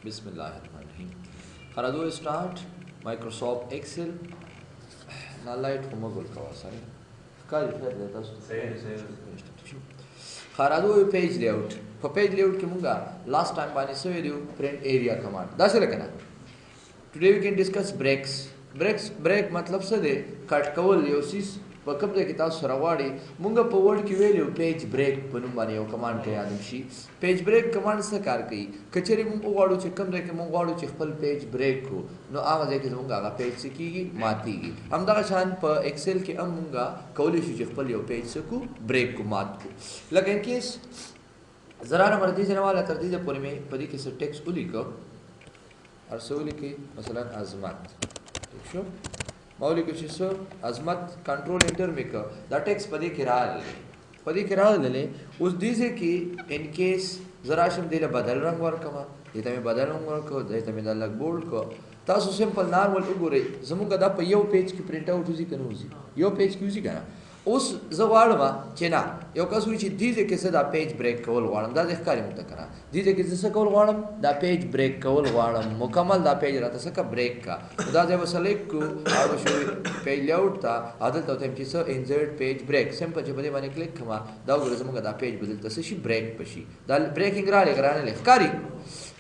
बिस्मिल्लाहिर्रहमानिर्रहीम। खरादो start Microsoft Excel ना लाइट को मगुल का वासाई काल फिर देता सही खरादो पेज लेआउट पेज लेआउट के मुंगा लास्ट टाइम बानी सवे दियो प्रिंट एरिया कमांड दासे लकना today we can discuss break मतलब څه دی کټ کول یو سیس په کوم ځای کې تاسو سره غواړئ مونږ په ورډ کې ویلو پیج بریک په نوم باندې یو کمانډ کې یادم شي پیج بریک کمانډ څه کار کوي کچېرې مونږ غواړو چې کوم ځای کې مونږ غواړو چې خپل پیج بریک کو نو هغه ځای کې مونږ هغه پیج څه کیږي ماتيږي همدغه شان په ایکسل کې هم مونږ کولی شو چې خپل یو پیج څه کو بریک کو مات کو لکه ان کیس زرا نمبر دې جنواله تر دې پورې مې په دې کې څه ټیکس ولیکو ارسولی کی مثلا عظمت ٹھیک شو مولی کو چیسو عظمت کنٹرول انٹر میں کا دا ٹیکس پدی کرا لے اس دیزے کی ان کیس ذرا شم دیله بدل رنگ ورکما دیتا میں بدل رنگ ورکو دیتا میں دا لگ بولڈ کو تاسو سمپل نارمل وګورئ زموږ دا په یو پیج کې پرینټ اوټ وزي کنه وزي یو پیج کې وزي کنه اوس زواړما چې نه یو کس وی چې دیزه کې څه دا پیج بریک کول غواړم دا ځکه مت کنه دیزه کې څه کول غواړم دا پیج بریک کول غواړم مکمل دا پیج راته څه کا بریک کا دا ځای وسلیک کو او شو پیج لیاوټ تا عادت ته تم چې څه انسرټ پیج بریک سمپل چې بده باندې کلیک کما دا وګورئ زموږ دا پیج بدل تاسو شي بریک پشي دا بریکینګ را لګرانه لخکاری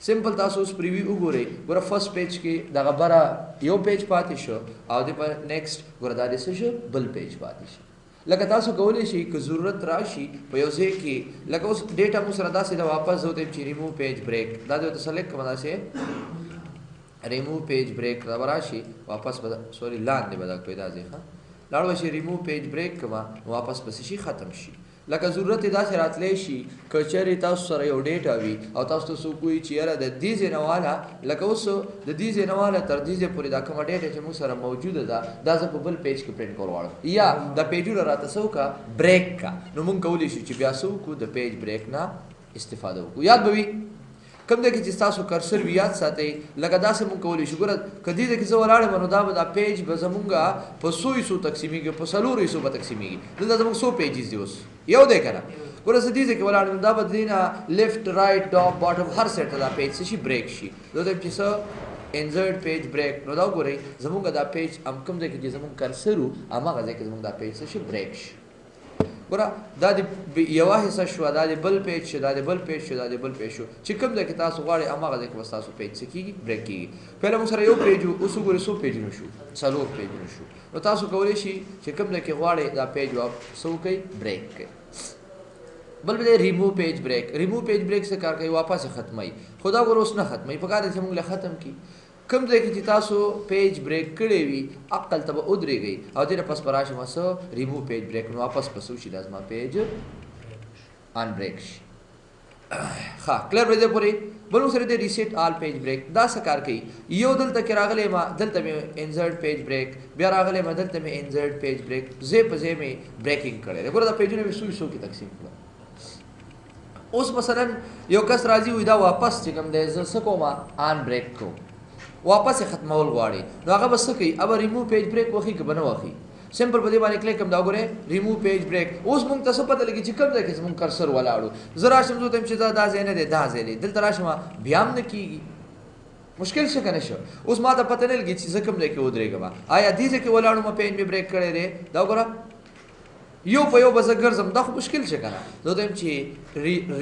سمپل تاسو اوس پریویو وګورئ ګوره فرست پیج کې دا غبره یو پیج پاتې شو او د پر نیکسٹ ګوره دا د څه بل پیج پاتې شو لکه تاسو کولی شئ که ضرورت راشي په یو ځای کې لکه اوس ډیټا مو سره داسې ده واپس زه چې ریموو پیج بریک دا د سلیکټ کوم داسې ریموو پیج بریک را راشي واپس به سوري لاندې به دا پیدا ځي ښه لاړ به شي ریموو پیج بریک کومه واپس به شي ختم شي لکه ضرورت داسې راتلی شي که چېرې تاسو سره یو ډیټا وي او تاسو ته څوک وایي چې یاره د دې ځای نه واله لکه اوس د دې ځای نه واله تر دې ځای پورې دا کومه ډیټا چې موږ سره موجوده ده دا زه په بل پیج کې پرنټ کول غواړم یا دا پیجونه راته څه وکړه بریک کا نو موږ کولی شو چې بیا څه وکړو د پیج بریک نه استفاده وکړو یاد به وي کوم ځای کې چې تاسو کرسر وي یاد ساتئ لکه داسې مونږ کولی شو ګوره که دې ځای کې زه ولاړ یم نو دا به دا پیج به زمونږ په څو حصو تقسیمېږي په څلورو حصو به تقسیمېږي دلته زمونږ څو پیجز دي اوس یو دی که نه ګوره زه دې ځای کې ولاړ یم دا به دې نه لیفټ رایټ ټاپ باټم هر سیټ ته دا پیج څه شي بریک شي زه وایم چې څه انسرټ پیج بریک نو دا وګورئ زمونږ دا پیج هم کوم ځای کې چې زمونږ کرسر و هماغه ځای کې زمونږ دا پیج څه شي بریک شي ګوره دا د یوه حصه شوه دا د بل پیج شو دا د بل پیج شو دا د بل پیج شو چې کوم ځای کې تاسو غواړئ هماغه ځای کې بس تاسو پیج څه کېږي بریک کېږي پهله موږ سره یو پیج و اوس وګورئ څو پیجونه شو څلور پیجونه شو نو تاسو کولی شئ چې کوم ځای کې غواړئ دا پیج څه وکړئ بریک کړئ بل به ریموو پیج بریک ریموو پیج بریک څه کار کوي واپس ختموي خو دا ګوره اوس نه ختموي پکار دی چې موږ له ختم کړي کوم ځای کې چې تاسو پیج بریک کړی وي عقل ته به ودرېږئ او دې نه پس به راشم څه ریموو پیج بریک نو واپس به څه وشي دا زما پیج ان بریک شي ښه کلیر به دې پورې بل سره دې ریسیټ آل پیج بریک دا څه کار کوي یو دلته کې راغلی ما دلته مې انسرټ پیج بریک بیا راغلی ما دلته مې انسرټ پیج بریک ځای په ځای مې بریکینګ کړی دی ګوره دا پیجونه مې څو حصو کې تقسیم کړل اوس مثلا یو کس راځي وي دا واپس چې کوم دی زه څه کوم آن بریک کوم واپس ختمول غواړي نو هغه به څه کوي ابه ریموو پیج بریک وخی که به نه وخی سمپل په دې باندې کلیک کوم دا وګورئ ریموو پیج بریک اوس موږ ته څه پته لګي چې کوم ځای کې زموږ کرسر ولاړو زه راشم زه ته چې دا ځای نه دی دا ځای دی دلته راشم بیا هم نه کېږي مشکل څه که نه شو اوس ما ته پته نه لګي چې زه کوم ځای کې ودرېږم آیا دې ځای کې ولاړو ما پیج مې بریک کړی دی دا وګوره یو په یو به زه ګرځم دا خو مشکل څه که نه زه وایم چې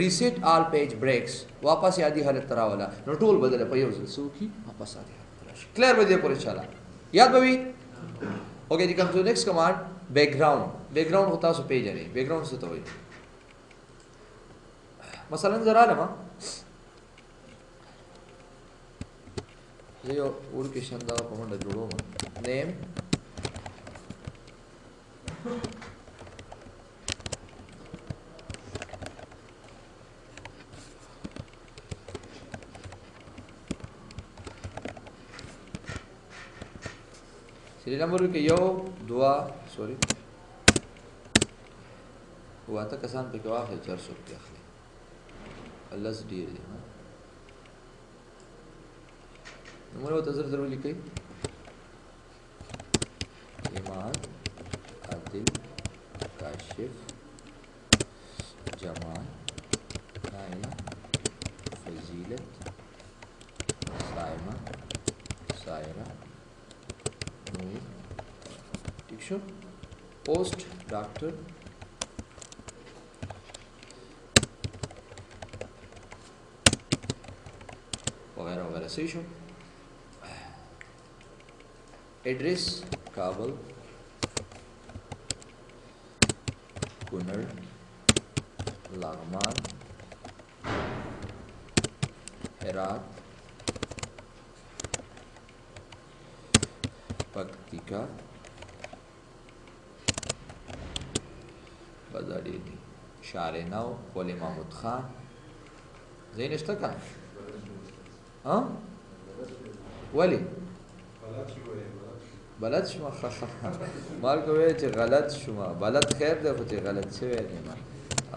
ریسیټ آل پیج بریکس واپس یادي حالت ته راوله نو ټول بدله په یو ځل څه وکړي واپس عادي کلیر به دې پورې انشاءالله یاد به وي اوکے جی کم ټو نیکسٹ کمانډ بیک ګراوند خو تاسو پیژنئ بیک ګراوند څه ته وایي مثلا زه رالم زه یو وړوکی شان دغه په منډه جوړوم نیم سریال نمبر کې یو دوا سوري واته کسان په کې واخلي 400 روپیا اخلي الله دې ډیر دی نمبر وته زر ولیکئ ایمان عادل کاشف جمال نائلہ فضیلت सायरा नूर, ठिक शो. पोस्ट डाक्टर वगैरह वगैरह. सही शो. एड्रेस काबुल, कुनर, लागमान, हेरात, पक्तिका, बजारेली, शारे नौ, वली महमूद खान. ज़हन इश्ता का हाँ वली बलد شما مال کوي چې غلط شما بلد خیر ده خو چې غلط شوی نه ما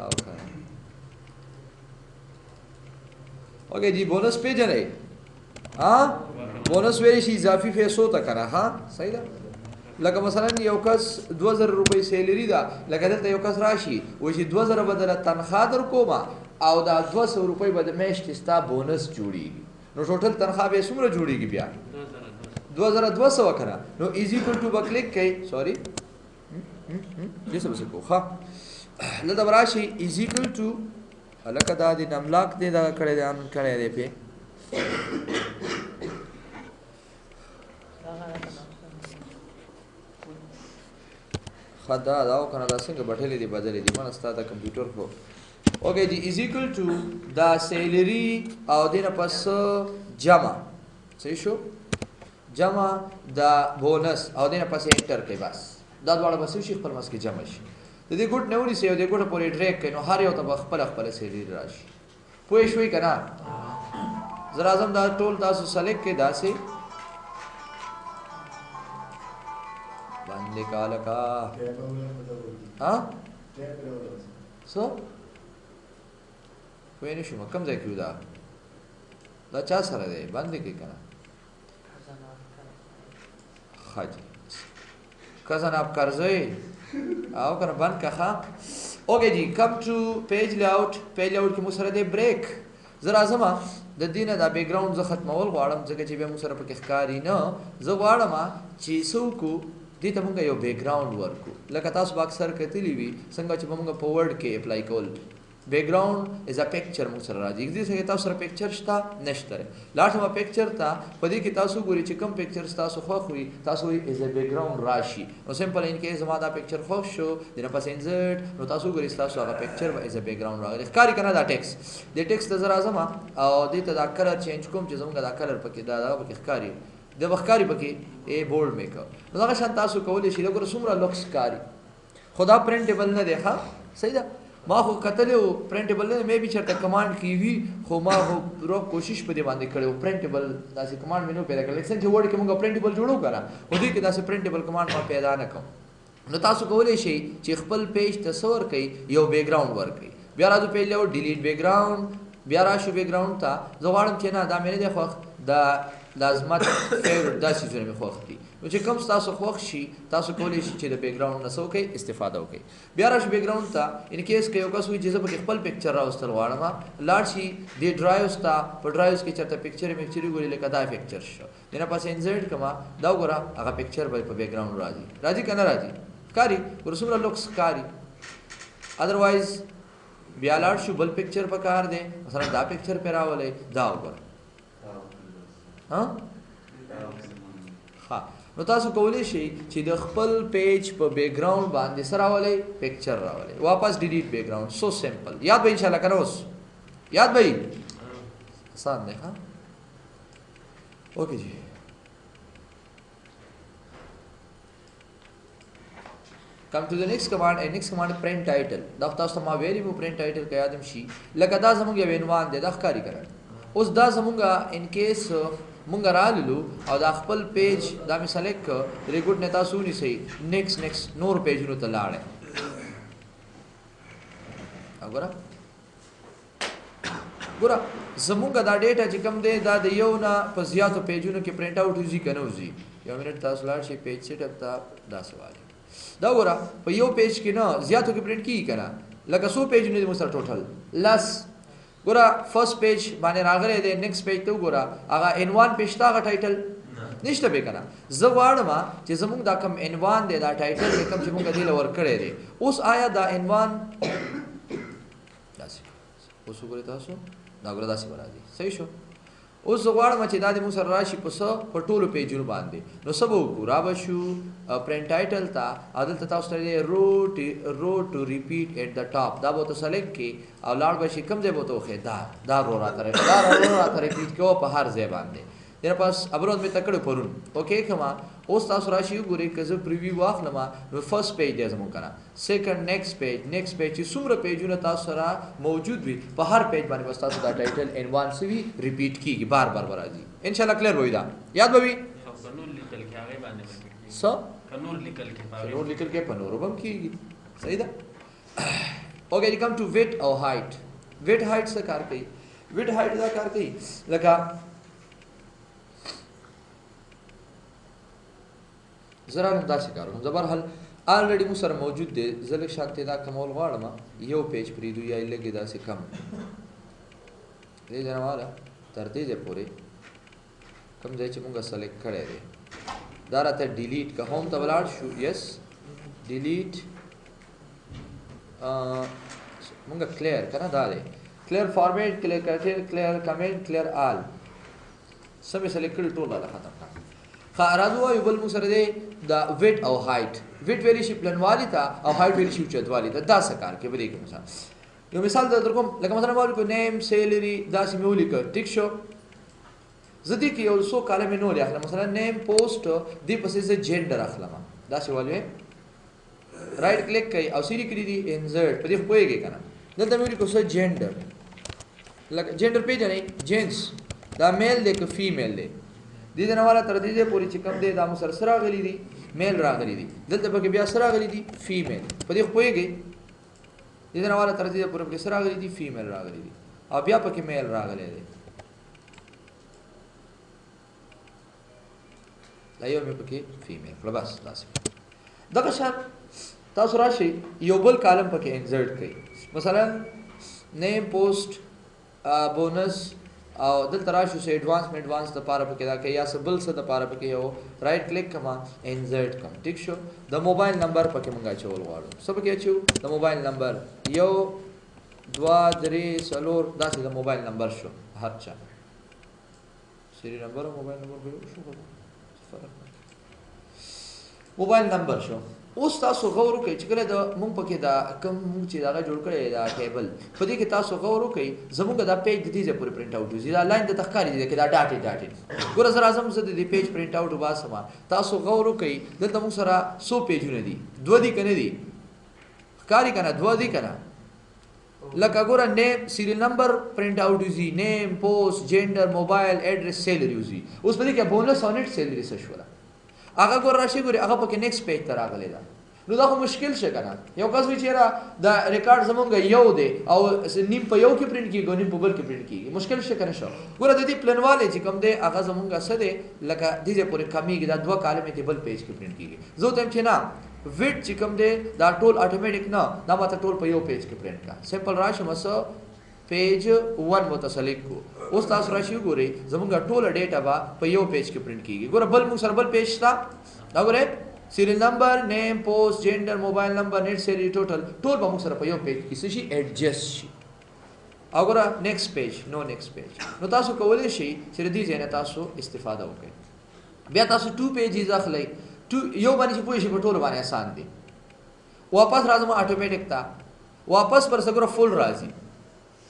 او خیر. اوکے جی بونس پیجنې ها بونس ویل شي اضافي پیسو ته کنه ها صحیح ده. لکه مثلا یو کس 2000 روپۍ سیلری ده لکه دلته یو کس راشي و چې 2000 بدله تنخواه در کومه او دا 200 روپۍ به د میاشتې ستا بونس جوړیږي نو ټوټل تنخواه به څومره جوړیږي بیا 2200 کنه نو از ایکوال ټو بکلیک کوي سوري دې څه وسکو ها لدا براشي از ایکوال ټو الکه دا د نملاک دې دا کړه دې ان کړه دې په خدا دا او کنه دا څنګه بټلې دي بدلې دي من استا دا کمپیوټر خو اوکے جی از ایکوال ټو دا سیلری او دینه پس جمع صحیح شو جمع دا بونس او دینه پس انټر کوي بس دا دواړه بس شي خپل مس کې جمع شي د دې ګډ نهونی سي او د ګډ پورې ډریک کینو هر یو ته خپل خپل سیلری راشي پوه شوي کنه زرا اعظم دا ټول تاسو سلیکټ کې داسې باندې کال کا ها سو کوی نشو کم ځای کیو دا چا سره دی باندې کې کنه خاجي کزن آپ قرضے او کنه بند کا ها اوکے جی کم ټو پیج لیاوټ کې مو سره دی بریک زرا زما د دینه دا بیک گراوند ز ختمول غواړم ځکه چې به مو سره پکې ښکاری نه زه غواړم چې څوک دې ته مونږ یو بیک گراوند ورکو لکه تاسو به اکثر کتلی وي څنګه چې مونږ په ورډ کې اپلای کول بیک گراوند از ا پکچر مو سره راځي دې څنګه تاسو سره پکچر شته نشته لاټه پکچر ته په دې کې تاسو ګوري چې کوم پکچر تاسو خو خوې تاسو از ا بیک گراوند راشي نو سمپل ان کې زما دا پکچر خو شو دنه پس انزرټ نو تاسو ګوري تاسو هغه پکچر از ا بیک گراوند راغلی ښکاری کنه دا ټیکس د ټیکس ته زرا زما او دې ته دا کلر چینج کوم چې زموږ دا کلر پکې دا پکې ښکاری د وختکاری پکې ای بولډ میک نو دا شان تاسو کولای شئ لکه څومره لوکس کاری خدا پرنټیبل نه دی ښا صحیح ده ما خو کتلو پرنټیبل نه مې به چرته کمانډ کی وی خو ما خو رو کوشش په دې باندې کړو پرنټیبل داسې کمانډ مې نو پیدا کړل څنګه چې ورډ کې موږ پرنټیبل جوړو کړه خو دې کې داسې پرنټیبل کمانډ ما پیدا نه کوم نو تاسو کولای شئ چې خپل پیج تصور کړئ یو بیک گراوند ورکړئ بیا راځو پیج له ډیلیټ بیک گراوند بیا راشو بیک گراوند ته زه غواړم چې نه دا مې نه خو دا لازمت فیورټ داسې ځای مې خوښ دي نو چې کوم تاسو خوښ شي تاسو کولی شئ چې د بیک گراوند نه څه وکړئ استفاده وکړئ بیا راشو بیک گراوند ته ان کیس کې یو کس وي چې زه پکې خپل پکچر راوستل غواړم لاړ شي د ډرایوز ته په ډرایوز کې چېرته پکچر ګوري لکه دا پکچر شو دنه پس انزرټ کما دا وګوره هغه پکچر به په بیک گراوند راځي که نه راځي ښکاري ګوره څومره لوکس ښکاري ادروایز بیا لاړ شو بل پکچر پکار دی مثلا دا پکچر پې راولی دا وګوره ها نو تاسو کولی شئ چې د خپل پیج په بیک گراوند باندې سره راولئ پکچر راولئ واپس ډیلیټ بیک گراوند سو سمپل یاد به ان شاء الله کنه اوس یاد به آسان دی ها اوکے جی come to the next command and next command print title دا تاسو ته ما ویلی مو print title کا یادم شي لکه دا زموږ یو عنوان دی دا ښکاری کړه اوس دا زموږ ان کیس مونږ رالو او دا خپل پیج دا مې سلیکټ کړ ریکورډ نه تاسو نیسئ نیکسټ نور پیجونو ته لاړې وګوره زموږ دا ډیټا چې کوم دی دا د یو نه په زیاتو پیجونو کې پرنټ آوټ وځي که نه وځي یو منټ تاسو لاړ شئ پیج سیټ اپ ته دا سوال دا وګوره په یو پیج کې نه زیاتو کې پرنټ کیږي که نه لکه څو پیجونه دي موږ سره ټوټل لس ګوره فرست پیج باندې راغلی دی نیکسټ پیج ته وګوره هغه عنوان پې شته هغه ټایټل نشته به کنه زه غواړم چې زمونږ دا کم عنوان دی دا ټایټل دی کوم چې مونږ دې له ورکړی دی اوس آیا دا عنوان داسې اوس وګورئ تاسو دا ګوره داسې به راځي صحیح شو اوس زه غواړم چې دا د مونږ سره راشي په څه په ټولو پیجونو باندې نو څه به وکړو را به شو پرنټ ټایټل ته او دلته تاسو ته دی رو ټو ریپیټ ایټ د ټاپ دا به ورته سلیکټ کړي او لاړ به شي کوم ځای به ورته وښیي دا رو راته ریپیټ کوه په هر ځای باندې دیره پاس ابرود مې تکړه پرون اوکې کما اوس تاسو راشي وګورئ که زه پریویو واخلم نو فرست پیج دی زمونږ کنه سیکنډ نیکسټ پیج چې څومره پیجونه تاسو سره موجود وي په هر پیج باندې بس تاسو دا ټایټل عنوان سوي ریپیټ کیږي بار بار راځي ان شاء الله کلیر وي دا یاد به وي نور لیکل کې په نور هم کیږي صحیح ده اوکې کم ټو ویډ او هایټ ویډ هایټ څه کار کوي ویډ هایټ دا کار کوي لکه زرا هم داسې کار کوم زبر حل آلریډي مو سره موجود دی زه لږ شانتې دا کمول غواړم یو پیج پرېږدو یا لږ یې داسې کم دې جنواله تر دې ځای پورې کوم ځای چې مونږ سلیکټ کړی دی دا راته ډیلیټ که هوم ته ولاړ شو یس ډیلیټ مونږ کلیر که نه دا دی کلیر فارمیټ کلیر کرټیر کلیر کمنټ کلیر آل سمې سلیکټ کړي ټول راله ختم کړه راځو وایو بل مو سره دی دا ویډ او هایټ ویډ ویلی شي پلنوالي ته او هایټ ویلی شي اوچتوالي ته دا څه کار کوي به دې مثال یو مثال در کوم لکه مثلا ما ولیکو نیم سیلري داسې مې ولیکه ټیک شو زه دې کې یو څو کالمې نورې اخلم مثلا نیم پوسټ دې پسې زه جینډر اخلم داسې والوې رائټ کلیک کوي او سیری کړي دي انزرټ په دې پوهېږئ که نه دلته مې ولیکو څه جینډر لکه جینډر پیژنئ جینس دا میل دی که فیمیل دی دې جنواله تر دې پورې چې کوم دی دا مو سره راغلي دي میل راغلي دي دلته پکې بیا سره راغلي دي فیمیل په دې پوهېږئ دې جنواله تر دې پورې پکې سره راغلي دي فیمیل راغلي دي او بیا پکې میل راغلی دی دا یو مې پکې فیمیل کړه بس داسې دغه شان تاسو راشئ یو بل کالم پکې انزرټ کړئ مثلا نیم پوسټ بونس او دلته راشو سه ایڈوانس د پاره پکې دا کوي یا څه بل څه د پاره پکې یو رائټ کلیک کما انزرټ کم ټیک شو د موبایل نمبر پکې مونږه چول غواړو سب کې چو د موبایل نمبر یو 2 3 4 داسې د موبایل نمبر شو هر چا سری نمبر او موبایل نمبر به شو فرق موبایل نمبر شو اوس تاسو غور وکړئ چې کله د مونږ پکې دا کوم چې دا جوړ کړی دا ټیبل په دې کې تاسو غور وکړئ زموږ دا پیج د دې ځای پورې پرنټ آوټ وځي دا لاین د تخکاری دی کې دا ډاټې ګوره زه راځم زه د دې پیج پرنټ آوټ وباسم تاسو غور وکړئ دلته مونږ سره 100 پیجونه دي 2 دي که نه دي ښکاري که نه 2 دي که نه لکه ګوره نیم سیریل نمبر پرنټ آوټ وځي نیم پوسټ جینډر موبایل ایډرس سیلري وځي اوس په دې کې بونس او نیټ سیلري څه شوله هغه ګور راشي ګوري هغه پکې نیکسټ پیج ته راغلی ده نو دا خو مشکل شي کنه یو کس وی چیرې دا ریکارډ زمونږ یو دی او نیم په یو کې پرنټ کیږي نیم په بل کې پرنټ کیږي مشکل شي کنه شو ګوره د دې پلنواله چې کوم دی هغه زمونږ څه دی لکه دې پورې کمیږي دا 2 کالمې ته بل پیج کې پرنټ کیږي زه ته چې نه ویډ چې کوم دی دا ټول اتوماتیک نه دا ماته ټول په یو پیج کې پرنټ کا سمپل راشي مسو پیج 1 متسلیک کو اوس تاسو راشي ګوري زمونږ ټول ډیټا با په یو پیج کې پرنټ کیږي ګوره بل موږ سره بل پیج تا دا ګوره سیریل نمبر نیم پوسټ جینډر موبایل نمبر نیټ سیری ټوټل ټول به موږ سره په یو پیج کې شي ایڈجسټ شي او ګوره نیکسټ پیج نو نیکسټ پیج نو تاسو کولای شئ چې دې ځای نه تاسو استفاده وکړئ بیا تاسو 2 پیجز اخلئ یو باندې چې پوه شي په ټول باندې آسان دي واپس راځم اتوماتیک تا واپس پر سګره فول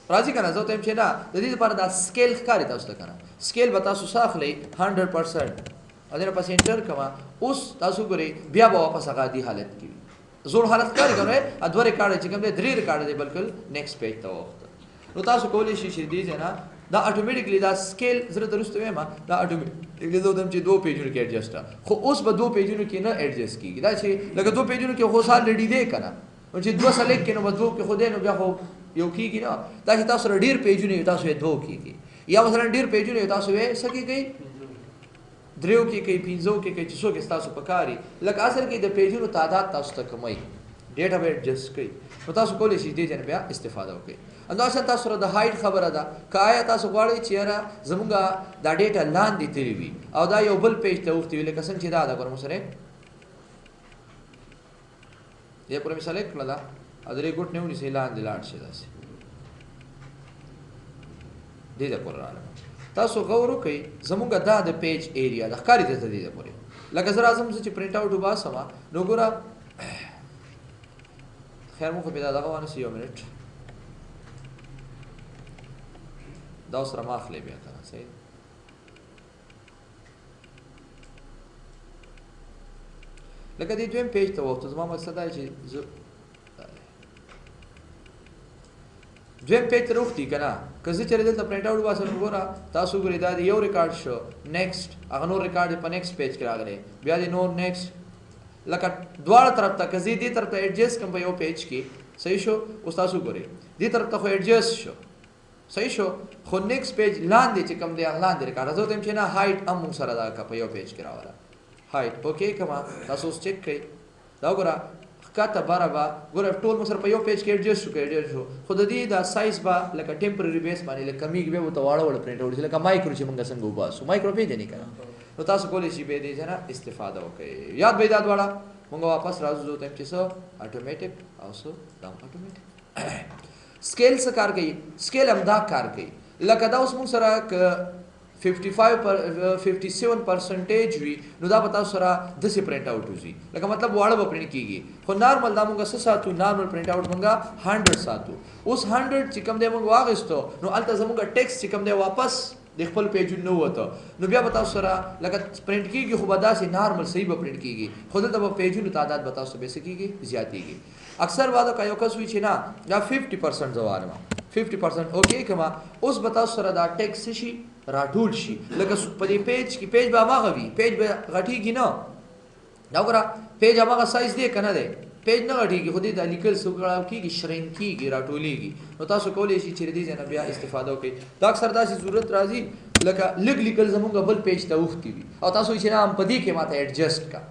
راځي کنه زه ته چې نه د دې لپاره دا سکیل ښکاری تاسو ته کنه سکیل به تاسو ساخلئ 100% اذن پس انټر کما اوس تاسو ګورئ بیا به واپس هغه دی حالت کې زوړ حالت کاری کنه ادوه ریکارډ چې کوم دی 3 ریکارډ دی بلکل نیکسټ پیج ته وخت نو تاسو کولای شئ چې دې نه دا اتوماتیکلی دا سکیل زره درسته وایم دا اتوماتیکلی زه دم چې 2 پیجونو کې ایڈجسټ خو اوس به 2 پیجونو کې نه ایڈجسټ کیږي دا چې لکه 2 پیجونو کې خو سال لډی دی کنه او چې 2 سلیک کې نو بدو کې خو دې نو بیا خو یو کیږي نه دا چې تاسو ډیر پیجونه تاسو یې 2 کیږي یا مثلا ډیر پیجونه تاسو یې سکی کوي دریو کې کوي 5 کې کوي چې څو کې تاسو پکاري لکه اصل کې د پیجونو تعداد تاسو ته کمای ډیټا به ایڈجسټ کړئ نو تاسو کولی شئ دې ځای بیا استفاده وکړئ انداسه تاسو سره د هایټ خبره ده که آیا تاسو غواړئ چې یاره زمونږ دا ډیټا لاندې تللی وي او دا یو بل پیج ته اوښتې وي لکه څنګه چې دا ده ګوره موږ سره دې پوره مې سلیکټ کړله او درې ګوټ نه ونیسئ لاندې لاړ شي داسې دې ته پورې راغلم تاسو غور وکړئ زمونږ دا د پیج ایریا د ښکاري درته دې ته پورې لکه زه راځم زه چې پرنټ آوټ وباسم نو ګوره خیر مو خو بیا دغه وانیسئ یو منټ دا اوس را ماخلې بیا که نه صحیح لکه دې دویم پیج ته ووتو زما مقصد دا چې زه دویم پیج ته روښتي که نه که زه چېرې دلته پرنټ آوټ وباسم نو ګوره تاسو وګورئ دا د یو ریکارډ شو نیکسټ هغه نور ریکارډ دی په نیکسټ پیج کې راغلی بیا د نور نیکسټ لکه دواړه طرف ته که زه دې طرف ته ایډجسټ کړم په یو پیج کې صحیح شو اوس تاسو وګورئ دې طرف ته خو ایډجسټ شو صحیح شو خو نیکسټ پیج لاندې چې کوم دی هغه لاندې ریکارډ زه وایم چې نه هایټ هم موږ سره دا که په یو پیج کې راوله هایټ اوکې کما تاسو اوس چک کړئ دا وګوره ښکته بره به ګوره ټول موږ سره په یو پیج کې ایډجسټ شو که ایډجسټ شو خو د دې دا سایز به لکه ټمپرري بیس باندې لکه کمیږي بیا ورته واړه واړه پرنټ آوټ شي لکه مایکرو چې موږ څنګه وباسو مایکرو پېژنئ که نه نو تاسو کولی شئ بیا دې ځای نه استفاده وکړئ یاد به یې دا دواړه موږ واپس راځو زه ته چې څه اټومیټک او څه دا اټومیټک سکیل څه کار کوي سکیل هم دا کار کوي لکه دا اوس موږ سره که 57% وي نو دا به تاسو سره داسې پرنټ آوټ وځي لکه مطلب واړه به پرنټ کېږي خو نارمل دا موږ څه ساتو نارمل پرنټ آوټ موږ 100 ساتو اوس 100 چې کوم دی موږ واغېستو نو هلته زموږ ټیکسټ چې کوم دی واپس د خپل پیجونو نه وته نو بیا به تاسو سره لکه پرنټ کېږي خو به داسې نارمل صحیح به پرنټ کېږي خو دلته به پیجونو تعداد به تاسو به څه کېږي زیاتېږي اکثر بعضو که یو کس وي چې نه دا 50% زه وایم 50% اوکې کما اوس به تاسو سره دا ټیکسټ شي راټول شي لکه په دې پیج کې پیج به هماغه وي پیج به غټېږي نه دا وګوره پیج هماغه سایز دی که نه دی پیج نه غټېږي خو دې دا لیکل څه کېږي شرینک کېږي راټولېږي نو تاسو کولی شئ چې د دې ځای نه بیا استفاده وکړئ دا اکثر داسې ضرورت راځي لکه لږ لیکل زمونږ بل پیج ته اوښتي وي او تاسو وایئ چې نه هم په دې کې ماته ایډجسټ کا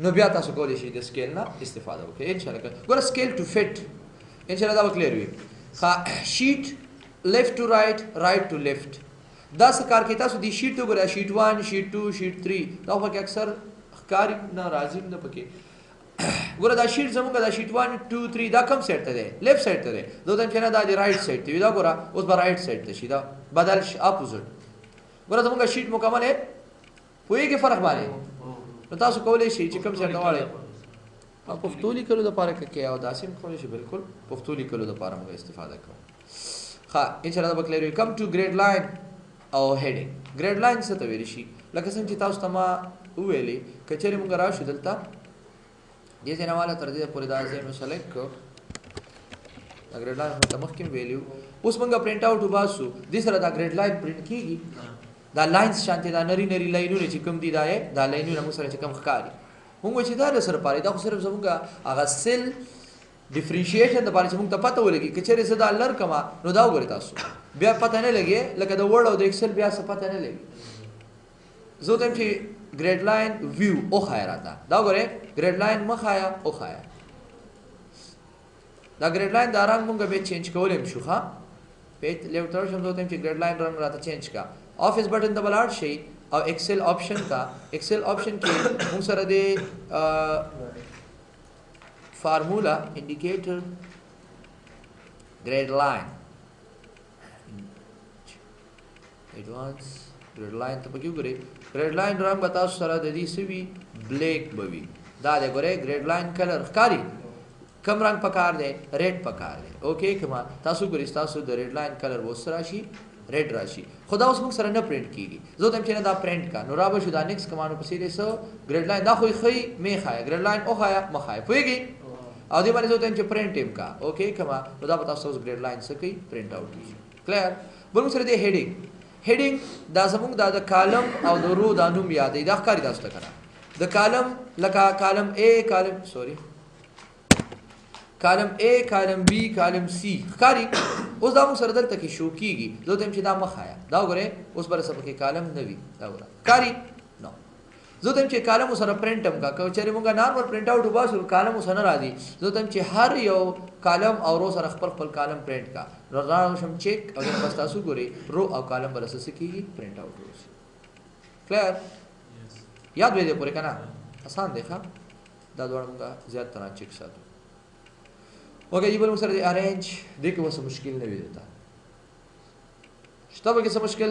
نو بیا تاسو کولی شئ د سکیل نه استفاده وکړئ انشاءالله ګوره سکیل ټو فټ انشاءالله دا به کلیر وي شیټ لیفټ ټو رایټ رایټ ټو لیفټ دا څه کار کوي تاسو دې شیټ وګورئ شیټ 1 شیټ 2 شیټ 3 دا پکې اکثر ښکاري نه راځي نه پکې ګوره دا شیټ زموږ دا شیټ 1 2 3 دا کوم سایډ ته دی لیفټ سایډ ته دی دوی ته نه دا دی رائټ سایډ ته وي دا ګوره اوس به رائټ سایډ ته شي دا بدل اپوزټ ګوره زموږ شیټ مکمل ہے پوهېږي فرق باندې نو تاسو کولی شئ چې کوم سایډ ته غواړئ پښتو لیکلو دپاره که کې او داسې هم کولی شئ بلکل پښتو لیکلو دپاره موږ استفاده کوو ښه انشاءالله دا به کلیر وي کم ټو ګریډ لاین او هیډینګ ګریډ لاین څه ته ویلی شي لکه څنګه چې تاسو ته ما وویلې که چېرې موږ راشو دلته دې ځای نه والا تر دې پورې دا ځای مې سلیکټ کړو دا ګریډ لاین ته مخکې مې ویلي اوس موږ پرنټ آوټ وباسو دې سره دا ګریډ لاین پرنټ کېږي دا لاینز شانتې دا نري نري لاینونه چې کوم دي دا لاینونه موږ سره چې کوم ښکاري موږ وایو چې دا د سره پاره دا خو صرف زموږ هغه سیل ډیفرینشیشن دپاره چې موږ ته پته ولګي که چېرې زه دا لر کړمه نو دا وګورئ تاسو بیا پته نه لګي لکه د ورډ او د ایکسل بیا څه پته نه لګي زه وایم چې ګریډ لاین ویو وښایه راته دا وګورئ ګریډ لاین مه ښایه وښایه دا ګریډ لاین دا رنګ موږ بیا چینج کولی هم شو ښه پیج لیفټ ته شم زه وایم چې ګریډ لاین رنګ راته چینج کا آفیس بټن ته به لاړ شئ او ایکسل آپشن کا ایکسل آپشن کې موږ سره د فارمولا انډیکیټر ګریډ لاین ایڈوانس ګریډ لاین ته پکې وګورئ ګریډ لاین رنګ به تاسو سره د دې څه وي بلیک به وي دا دی ګورئ ګریډ لاین کلر ښکاري کم رنګ پکار دی ریډ پکار دی اوکې کما تاسو ګورئ ستاسو د ریډ لاین کلر اوس راشي ریډ راشي خو دا اوس موږ سره نه پرنټ کېږي زه وایم چې نه دا پرنټ کا نو را به شو دا نیکسټ کمانو پسې دی څه ګریډ لاین دا خو یې ښایي مې ښایه ګریډ لاین وښایه مه ښایه پوهېږئ او دې باندې زه وایم چې پرنټ یې کا اوکې کما نو دا به تاسو اوس ګریډ لاین څه کوي پرنټ آوټ کېږي کلیر بل موږ سره دی هیډینګ هیډینګ دا زموږ دا د کالم او د رو دا نوم یادوي دا ښکاري تاسو ته که نه د کالم لکه کالم A کالم سوري کالم A کالم B کالم C ښکاري اوس دا موږ سره دلته کې شو کېږي زه وایم چې دا مه ښایه دا وګورئ اوس به رسه پکې کالم نه وي دا وګوره ښکاري نو زه تم چې کالم سره پرنټ هم کا چې موږ نارمل پرنټ اوټ وباسو کالم سره راځي زه تم چې هر یو کالم او رو سره خپل خپل کالم پرنټ کا راځم شم چیک او بس تاسو ګوري رو او کالم بل څه کیږي پرنټ اوټ وشي کلیر یاد وې دې پورې کنه آسان دی ښا دا دوړ موږ زیات تر چیک ساتو اوکې جی بل موږ سره دی ارینج دې کې وسه مشکل نه وي دیتا شته به کې څه مشکل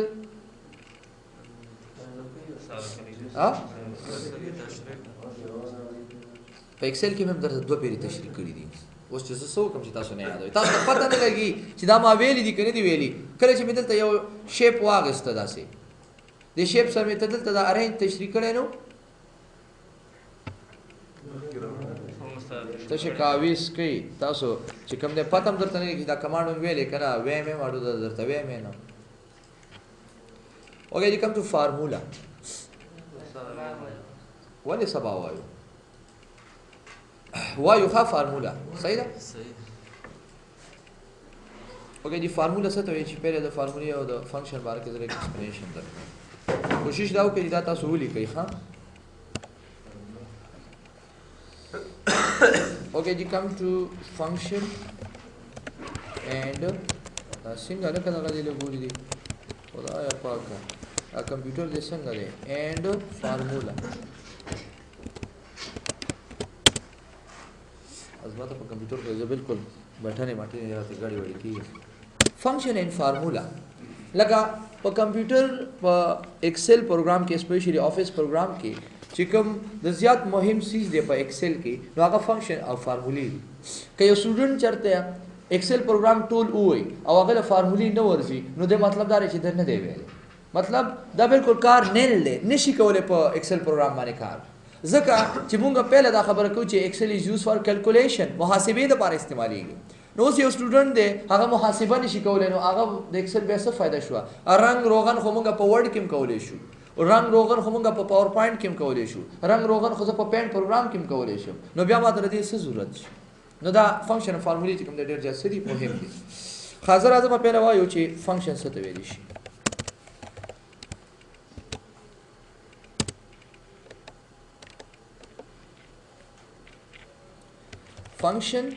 ها په ایکسل کې هم درته دوه پیری تشریح کړی دي اوس چې څه کوم چې تاسو نه یادوي تاسو پته نه لګي چې دا ما ویلي دي کنه دی ویلي کله چې مدلته یو شیپ واغسته داسې د شیپ سره مې دلته دا ارینج تشریح کړی نو تاسو کاویس کوي تاسو چې کوم دې پته هم درته نه لګي دا کمانډ ویلې کنه وې مې ماډو درته وې مې نه اوکې you come to formula ولې سبا وایو وایو ښه فارمولا صحیح ده اوکې دی فارمولا څه ته وایي چې پیله د فارمولې او د فنکشن باره کې زره ایکسپلینیشن درکړم کوشش دا وکړئ دا تاسو ولیکئ ښه اوکې دی come to function and څنګه لکه دغه دی لګولې دي خدایا پاکه کمپیوټر دې څنګه دی and formula ازماته په کمپیوټر کې بالکل بټنې ماټې راته غړي وړي کیږي فنکشن اینڈ فارمولا لکه په کمپیوټر په ایکسل پروګرام کې اسپیشلی افیس پروګرام کې چې کوم د زیات مهم چیز دی په ایکسل کې نو هغه فنکشن او فارمولې دي که یو سټوډنټ چرته ایکسل پروګرام ټول وای او هغه فارمولې نه ورځي نو د مطلب دا چې در نه دی ویل مطلب دا بالکل کار نه لې نشي کولای په ایکسل پروګرام باندې کار ځکه چې مونږ پهله دا خبره کوو چې ایکسل از یوز فار کیلکولیشن محاسبې لپاره استعمالېږي نو اوس یو سټوډنټ دی هغه محاسبه نشي کولای نو هغه د ایکسل بیا څه فایده شو رنګ روغن خو مونږ په ورډ کې هم کولی شو رنګ روغن خو مونږ په پاور پوینټ کې هم کولی شو رنګ روغن خو په پینټ پروګرام کې هم کولی شو نو بیا ماته د دې څه ضرورت شي نو دا فنکشن فارمولې چې کوم د ډېر زیات سړي مهم دي حاضر اعظم په وایو چې فنکشن څه ته ویل شي function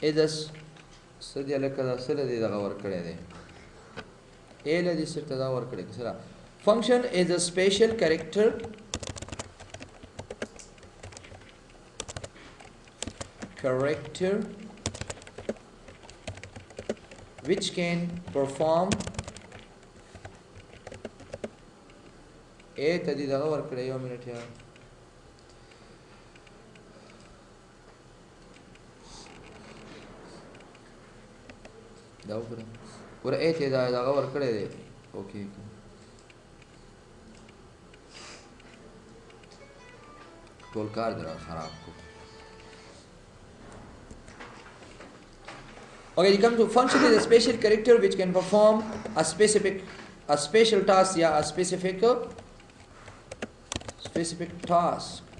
is a سدي لکه دا سره دی دغه ور کړی دی ا له دې سره دا ور کړی سره function is a special character which can perform ا ته دې دغه ور کړی یو منټ یا دا وګوره ور ایته دا ور کړی دی اوکې ټول کار درا خراب کو okay you come to function is a special character which can perform a special task या a specific task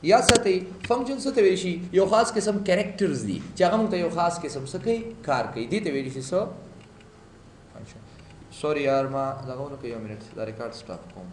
یا ساتي فنکشن څه ته ویل شي یو خاص قسم کریکټرز دي چې هغه موږ ته یو خاص قسم څه کوي کار کوي دي ته ویل شي څه فنکشن سوري یار ما دا غوونه کوي یو منټ دا ریکارډ سٹاپ کوم